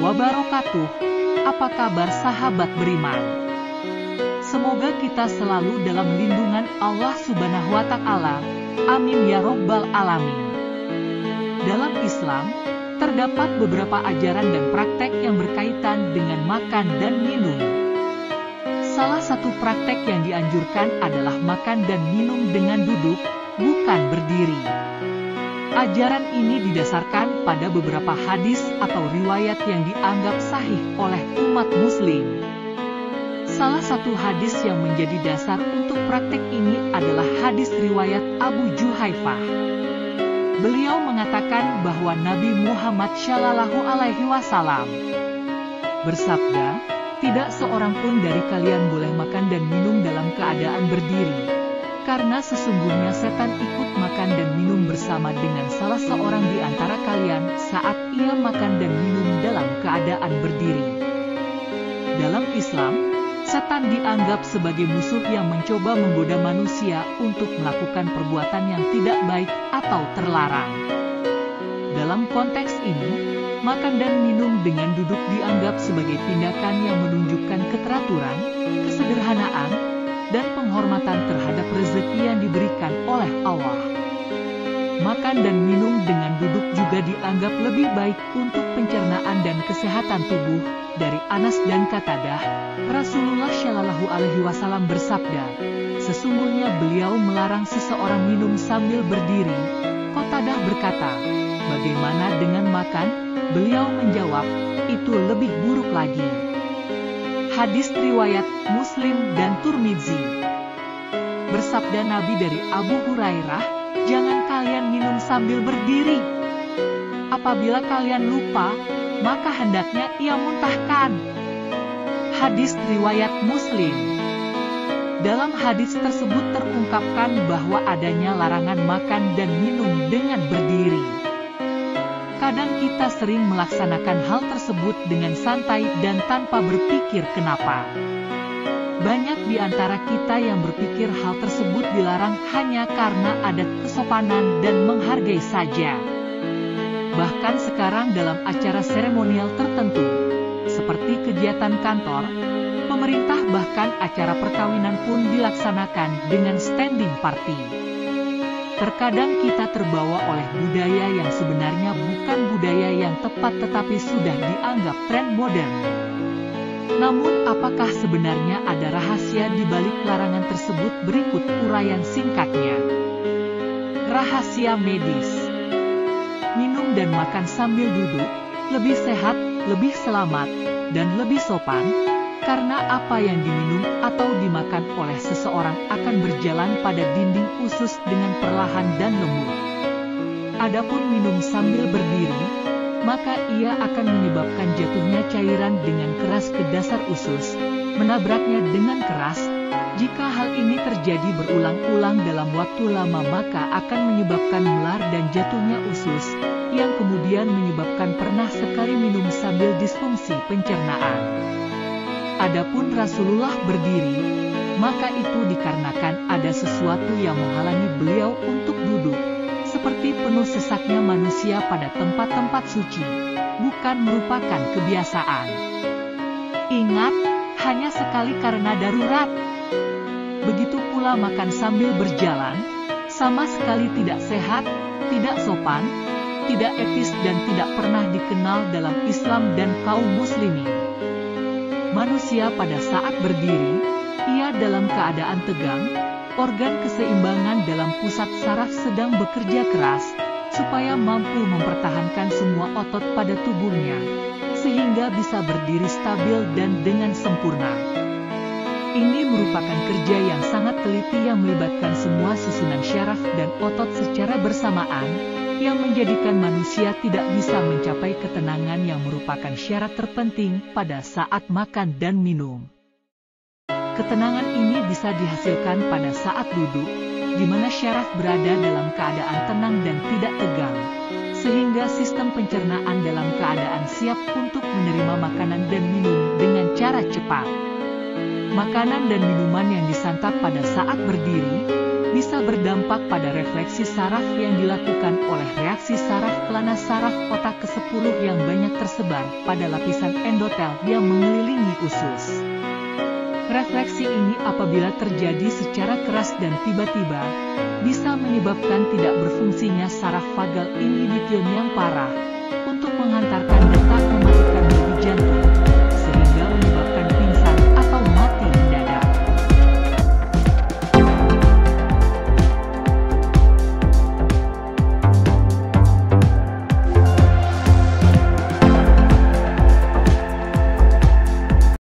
wabarakatuh. Apa kabar sahabat beriman? Semoga kita selalu dalam lindungan Allah Subhanahu wa Ta'ala. Amin ya Rabbal Alamin. Dalam Islam, terdapat beberapa ajaran dan praktek yang berkaitan dengan makan dan minum. Salah satu praktek yang dianjurkan adalah makan dan minum dengan duduk, bukan berdiri. Ajaran ini didasarkan pada beberapa hadis atau riwayat yang dianggap sahih oleh umat muslim. Salah satu hadis yang menjadi dasar untuk praktek ini adalah hadis riwayat Abu Juhaifah. Beliau mengatakan bahwa Nabi Muhammad SAW bersabda, "Tidak seorang pun dari kalian boleh makan dan minum dalam keadaan berdiri, karena sesungguhnya setan ikut makan dan minum bersama dengan salah seorang di antara kalian saat ia makan dan minum dalam keadaan berdiri." Dalam Islam, setan dianggap sebagai musuh yang mencoba menggoda manusia untuk melakukan perbuatan yang tidak baik atau terlarang. Dalam konteks ini, makan dan minum dengan duduk dianggap sebagai tindakan yang menunjukkan keteraturan, kesederhanaan, dan penghormatan terhadap rezeki yang diberikan oleh Allah. Makan dan minum dengan duduk juga dianggap lebih baik untuk pencernaan dan kesehatan tubuh. Dari Anas dan Qatadah, Rasulullah Shallallahu Alaihi Wasallam bersabda, "Sesungguhnya beliau melarang seseorang minum sambil berdiri." Qatadah berkata, "Bagaimana dengan makan?" Beliau menjawab, "Itu lebih buruk lagi." Hadis riwayat Muslim dan Tirmidzi. Bersabda Nabi dari Abu Hurairah, "Jangan kalian minum sambil berdiri. Apabila kalian lupa, maka hendaknya ia muntahkan." Hadis riwayat Muslim. Dalam hadis tersebut terungkapkan bahwa adanya larangan makan dan minum dengan berdiri. Kadang kita sering melaksanakan hal tersebut dengan santai dan tanpa berpikir kenapa. Banyak di antara kita yang berpikir hal tersebut dilarang hanya karena adat kesopanan dan menghargai saja. Bahkan sekarang dalam acara seremonial tertentu, seperti kegiatan kantor, pemerintah bahkan acara perkawinan pun dilaksanakan dengan standing party. Terkadang kita terbawa oleh budaya yang sebenarnya bukan budaya yang tepat tetapi sudah dianggap tren modern. Namun apakah sebenarnya ada rahasia di balik larangan tersebut? Berikut uraian singkatnya. Rahasia medis. Minum dan makan sambil duduk lebih sehat, lebih selamat, dan lebih sopan, karena apa yang diminum atau dimakan oleh seseorang akan berjalan pada dinding usus dengan perlahan dan lembut. Adapun minum sambil berdiri, maka ia akan menyebabkan jatuhnya cairan dengan keras ke dasar usus, menabraknya dengan keras. Jika hal ini terjadi berulang-ulang dalam waktu lama, maka akan menyebabkan melar dan jatuhnya usus, yang kemudian menyebabkan pernah sekali minum sambil disfungsi pencernaan. Adapun Rasulullah berdiri, maka itu dikarenakan ada sesuatu yang menghalangi beliau untuk duduk, seperti penuh sesaknya manusia pada tempat-tempat suci, bukan merupakan kebiasaan. Ingat, hanya sekali karena darurat. Begitu pula makan sambil berjalan, sama sekali tidak sehat, tidak sopan, tidak etis dan tidak pernah dikenal dalam Islam dan kaum muslimin. Manusia pada saat berdiri, ia dalam keadaan tegang, organ keseimbangan dalam pusat saraf sedang bekerja keras, supaya mampu mempertahankan semua otot pada tubuhnya, sehingga bisa berdiri stabil dan dengan sempurna. Ini merupakan kerja yang sangat teliti yang melibatkan semua susunan syaraf dan otot secara bersamaan, yang menjadikan manusia tidak bisa mencapai ketenangan yang merupakan syarat terpenting pada saat makan dan minum. Ketenangan ini bisa dihasilkan pada saat duduk, di mana syaraf berada dalam keadaan tenang dan tidak tegang, sehingga sistem pencernaan dalam keadaan siap untuk menerima makanan dan minum dengan cara cepat. Makanan dan minuman yang disantap pada saat berdiri bisa berdampak pada refleksi saraf yang dilakukan oleh reaksi saraf kelana saraf otak ke-10 yang banyak tersebar pada lapisan endotel yang mengelilingi usus. Refleksi ini apabila terjadi secara keras dan tiba-tiba, bisa menyebabkan tidak berfungsinya saraf vagal inhibition yang parah untuk menghantarkan detak